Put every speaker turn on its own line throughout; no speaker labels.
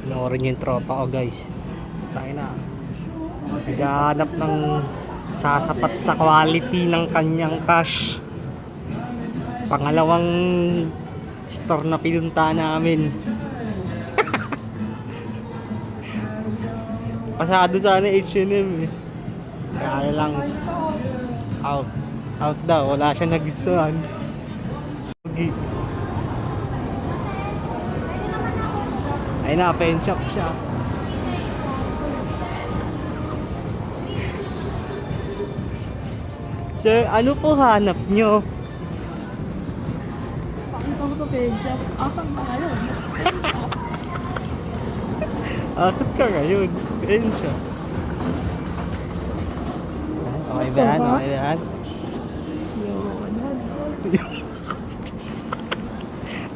Panoorin niyo yung tropa ko guys. Tayo na. Naghahanap ng sasapat na quality ng kanyang cash. Pangalawang store na pinunta namin. Pasado sana H&M eh. Kaya lang out daw, wala siya nagustuhan. Sugi. Ay na, pen shop siya. Sir, ano po hanap nyo?
Pakita mo to, pen shop. Asan ba ngayon?
Asat ka ngayon? Pen shop. Okay ba yan? Okay ba yan?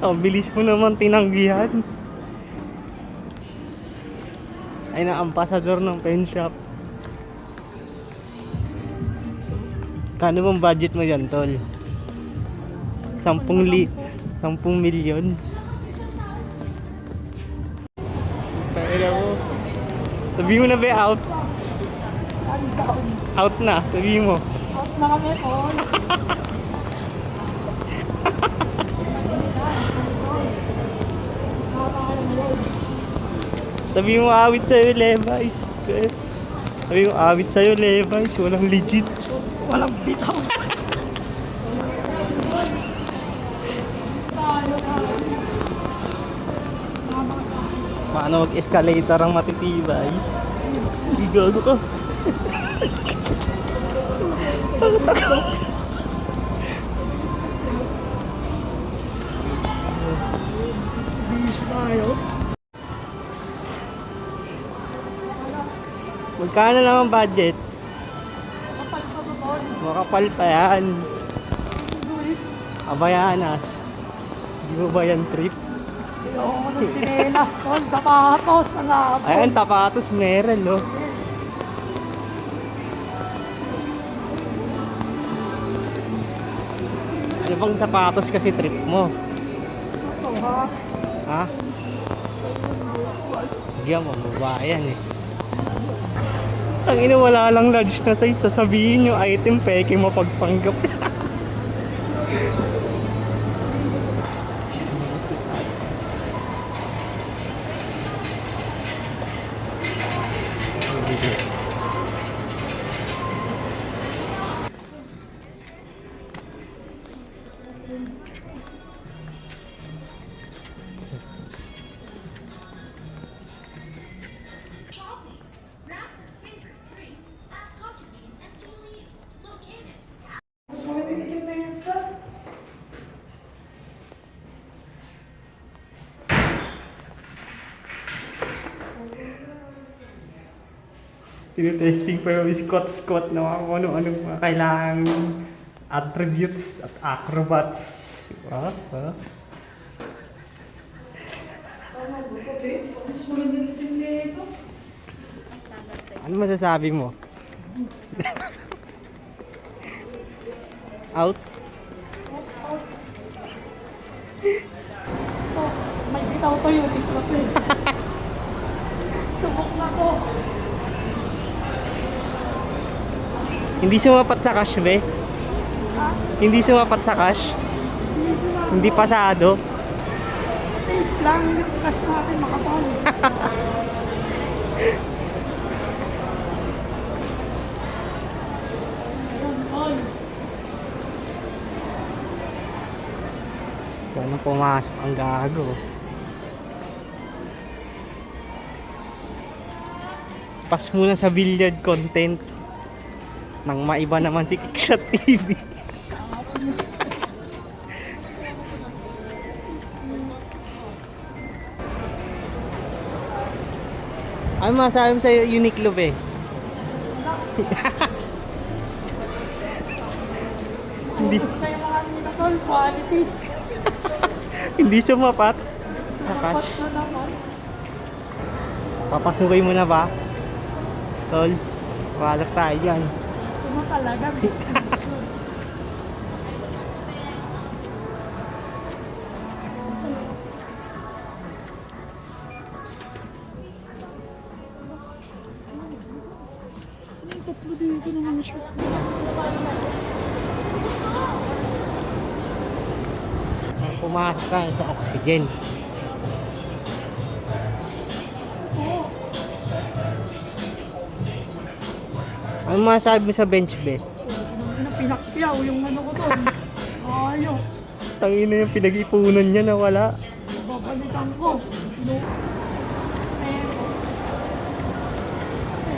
Ang bilis mo naman tinanggihan. Ay na, ambasador ng pen shop. Kano bang budget mo dyan, tol? 10 milyon. Kaya mo. Sabi mo na ba out? Out na, sabi mo.
Out na kami, Paul.
Sabi mo awit sa'yo Levi's. Sabi mo awit sa'yo Levi's. Walang legit. Walang bitaw. Paano mag-escalator ang matitibay? Hindi gago ka.
Bis tayo.
Magkano naman budget?
Kapal pa ba, Paul?
Makapal pa yan. Abayanas. Di mo ba yan trip?
Oo, ng sinelas, Paul. Sapatos, ang hapon.
Ayan, tapatos meron, no? Ano bang sapatos kasi trip mo?
Ito, ha?
Ha? Hindi mo, babae yan eh. Ang ina, wala lang large na size. Sasabihin yung item, peke mo pagpanggap.
Mas maganda itim na yan ka.
Tinitesting pa yung squat na kung ano-anong mga kailangang attributes at acrobats. Ha?
Tama ba, Paul? Mas maganda itim na ito.
Ano masasabi mo? Out?
Ito, may bitaw pa yun. Ito, subok na to.
Hindi sumapat sa cash, be?
Ha?
Hindi sumapat sa cash? Hindi pasado?
Taste lang. Cash natin makapal. Paul.
Paano pumasok ang gago? Pas muna sa billiard content nang maiba naman si Kickshot TV. Ano masasabi mo sa Uniqlo, be? Hindi.
Gusto yung mga nila, Tol. Quality.
Hindi sumapat sa
Dapat
cash.
na naman.
Papasugay mo na ba? Tol, walak tayo dyan.
Ito na talaga. Distribution. tatlo dito ng mga shot.
Pumasok ka sa oxygen. Ano masasabi mo sa bench bed?
Pinakpiyaw yung ano ko doon. Ayos.
Tangina yung pinag-ipunan niya na wala.
Babalikan ko.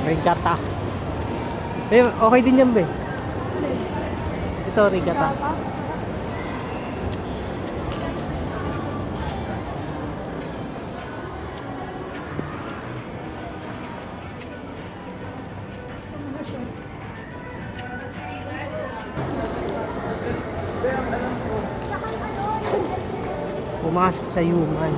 Regatta. Eh, okay din yan, be. Ito, regatta. Pumasok sa human.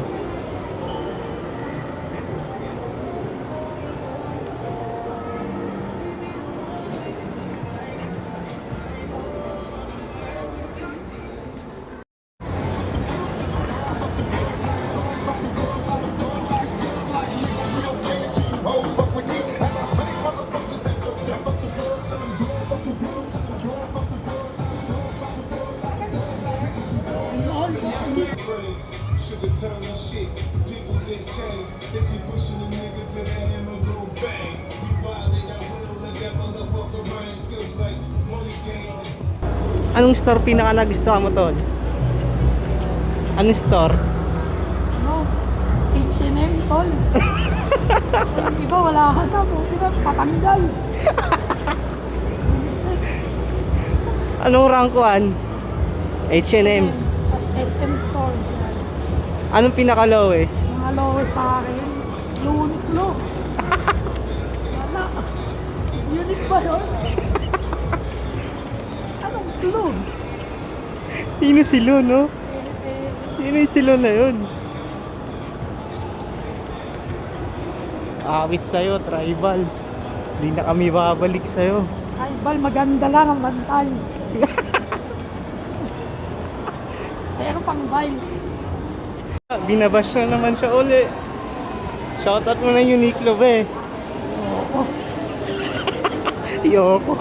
Sugar turn and shit. People just change. They keep pushing the nigga to the hammer, go bang. We violate our will, let that motherfucker rain. Feels like money game.
Anong store pinaka nagustuhan mo, Tol? Anong store?
Ano? H&M, tol. Yung iba wala ka na po. Iba patanggal.
Anong rankuan? H&M.
Tapos SM store.
Anong pinaka lowest?
Mga lowest sa akin. Uniqlo. Wala. Unique ba yun? Anong clue?
Sino silo, no? Sino yung silo na yun? Awit sa'yo, tribal. Hindi na kami babalik sa'yo.
Ay, bal, maganda lang ang bantal. Pero pang bile.
Binabash na naman siya uli. Shoutout mo na Uniqlo, be.
Oo.
Yoko.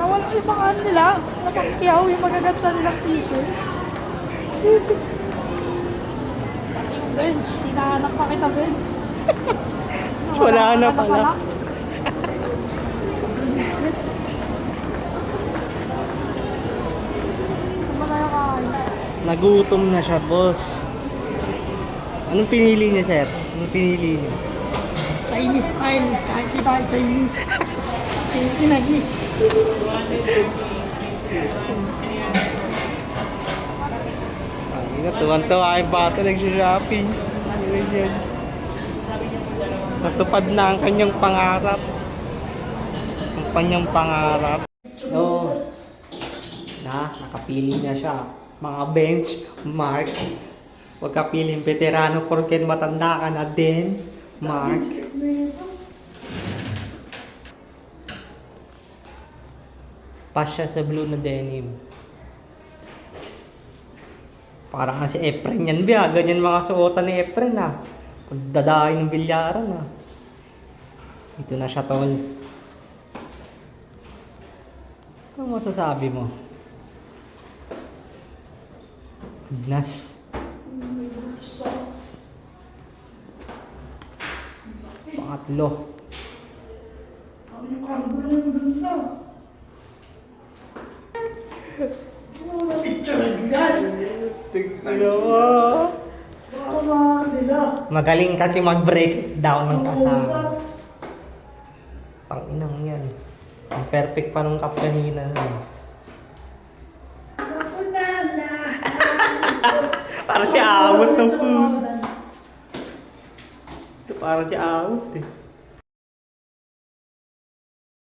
Nawala yung mga ano nila. Napangkiyaw yung magaganda nilang t-shirt. Bench. Hinahanap pa kita, bench.
Wala na pala.
Ano na yung kain?
Nagutom na siya, boss. Anong pinili niya, sir? Anong pinili niya?
Chinese style. Kahit di tayo Chinese. Pinagis.
Tuwan-tuwa yung bata nagsishopping. Natupad na ang kanyang pangarap. Ang kanyang pangarap. So, nakapili na siya. Mga bench, mark. Huwag ka piling veterano porket matanda ka na din. Mark. Pas siya sa blue na denim. Parang nga si Efren yan, biya. Ganyan mga suotan ni Efren, ah. Pagdadahin ng bilyaran, ah. Ito na siya, tol. Ano masasabi mo? Goodness. Pangatlo.
Yung kagulo yung bansa. Wala picture yan. Baka nila.
Magaling kasi mag-break down ng kasama.
Usap.
Panginang yan. Ang perfect pa nung cup kanina.
Ako na.
Parang siya awat ng food. Parang siya awat eh.